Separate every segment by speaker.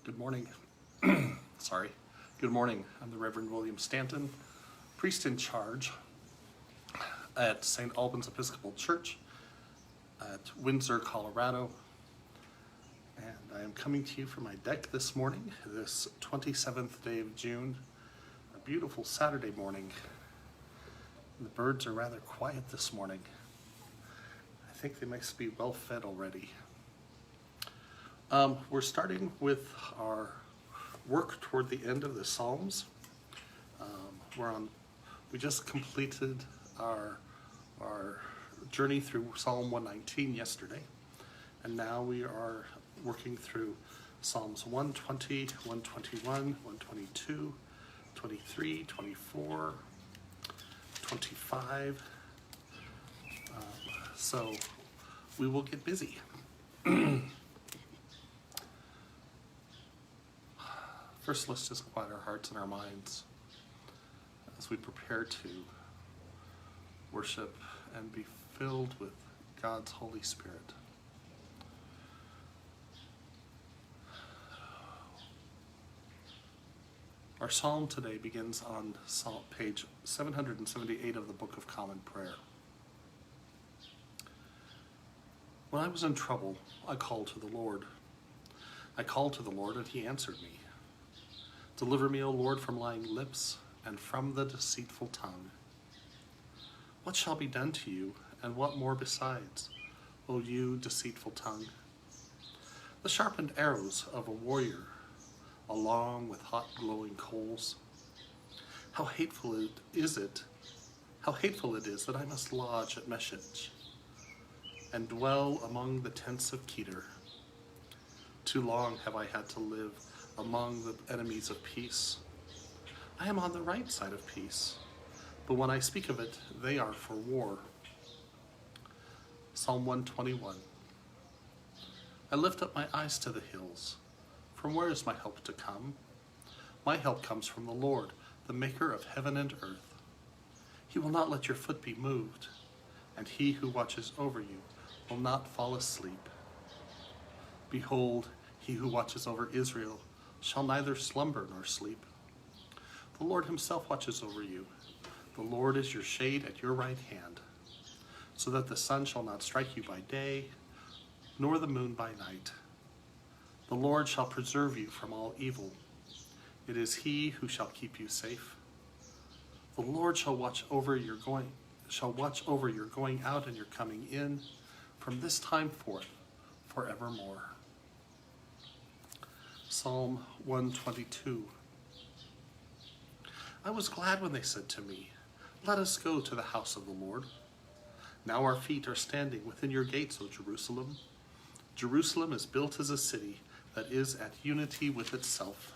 Speaker 1: Good morning. Sorry. Good morning. I'm the Reverend William Stanton, priest in charge at St. Albans Episcopal Church at Windsor, Colorado. And I am coming to you from my deck this morning, this 27th day of June, a beautiful Saturday morning. The birds are rather quiet this morning. I think they must be well fed already. We're starting with our work toward the end of the Psalms. We just completed our journey through Psalm 119 yesterday, and now we are working through Psalms 120, 121, 122, 23, 24, 25. So we will get busy. First, let's just quiet our hearts and our minds as we prepare to worship and be filled with God's Holy Spirit. Our psalm today begins on page 778 of the Book of Common Prayer. When I was in trouble, I called to the Lord. I called to the Lord, and he answered me. Deliver me, O Lord, from lying lips and from the deceitful tongue. What shall be done to you, and what more besides, O you deceitful tongue? The sharpened arrows of a warrior, along with hot glowing coals. How hateful it is that I must lodge at Meshech and dwell among the tents of Kedar. Too long have I had to live among the enemies of peace. I am on the right side of peace, but when I speak of it, they are for war. Psalm 121. I lift up my eyes to the hills. From where is my help to come? My help comes from the Lord, the maker of heaven and earth. He will not let your foot be moved, and he who watches over you will not fall asleep. Behold, he who watches over Israel shall neither slumber nor sleep. The Lord himself watches over you. The Lord is your shade at your right hand, so that the sun shall not strike you by day, nor the moon by night. The Lord shall preserve you from all evil. It is he who shall keep you safe. The Lord shall watch over your going out and your coming in from this time forth forevermore. Psalm 122. I was glad when they said to me, let us go to the house of the Lord. Now our feet are standing within your gates, O Jerusalem. Jerusalem is built as a city that is at unity with itself,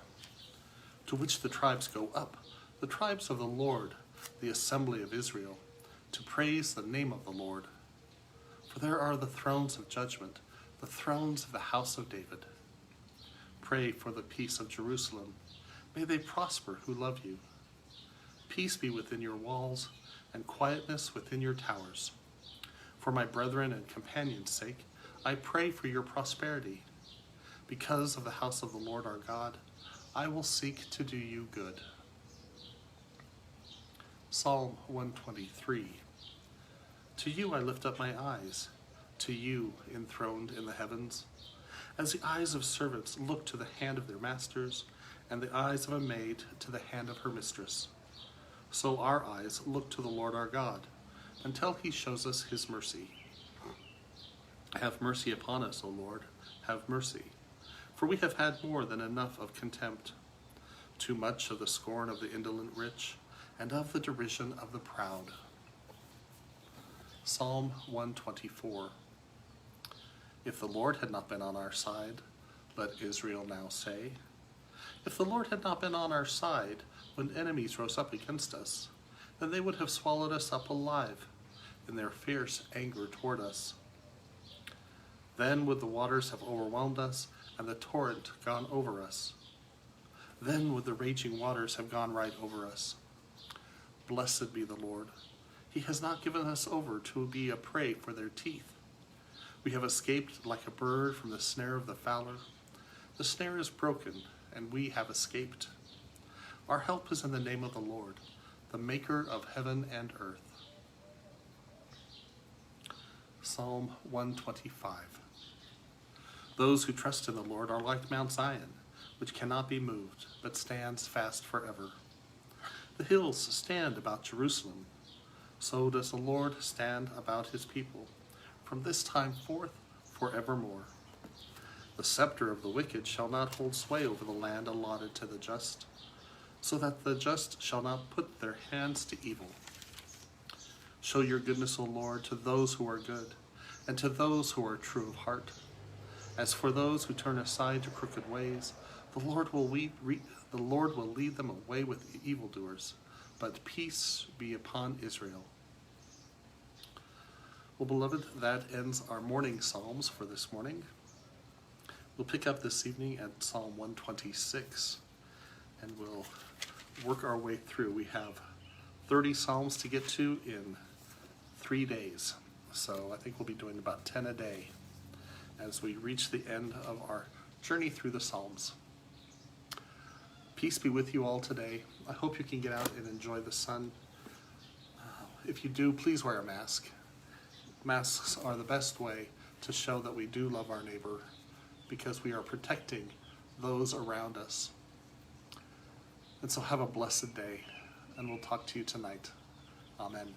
Speaker 1: to which the tribes go up, the tribes of the Lord, the assembly of Israel, to praise the name of the Lord. For there are the thrones of judgment, the thrones of the house of David. Pray for the peace of Jerusalem. May they prosper who love you. Peace be within your walls, and quietness within your towers. For my brethren and companions' sake, I pray for your prosperity. Because of the house of the Lord our God, I will seek to do you good. Psalm 123. To you I lift up my eyes, to you enthroned in the heavens. As the eyes of servants look to the hand of their masters, and the eyes of a maid to the hand of her mistress, so our eyes look to the Lord our God, until he shows us his mercy. Have mercy upon us, O Lord, have mercy, for we have had more than enough of contempt, too much of the scorn of the indolent rich, and of the derision of the proud. Psalm 124. If the Lord had not been on our side, let Israel now say. If the Lord had not been on our side when enemies rose up against us, then they would have swallowed us up alive in their fierce anger toward us. Then would the waters have overwhelmed us, and the torrent gone over us. Then would the raging waters have gone right over us. Blessed be the Lord. He has not given us over to be a prey for their teeth. We have escaped like a bird from the snare of the fowler. The snare is broken, and we have escaped. Our help is in the name of the Lord, the maker of heaven and earth. Psalm 125. Those who trust in the Lord are like Mount Zion, which cannot be moved, but stands fast forever. The hills stand about Jerusalem. So does the Lord stand about his people, from this time forth forevermore. The scepter of the wicked shall not hold sway over the land allotted to the just, so that the just shall not put their hands to evil. Show your goodness, O Lord, to those who are good, and to those who are true of heart. As for those who turn aside to crooked ways, the Lord will lead them away with evildoers, but peace be upon Israel. Well, beloved, that ends our morning psalms for this morning. We'll pick up this evening at Psalm 126, and we'll work our way through. We have 30 psalms to get to in 3 days, so I think we'll be doing about 10 a day as we reach the end of our journey through the Psalms. Peace be with you all today. I hope you can get out and enjoy the sun. If you do, please wear a mask. Masks are the best way to show that we do love our neighbor, because we are protecting those around us. And so have a blessed day, and we'll talk to you tonight. Amen.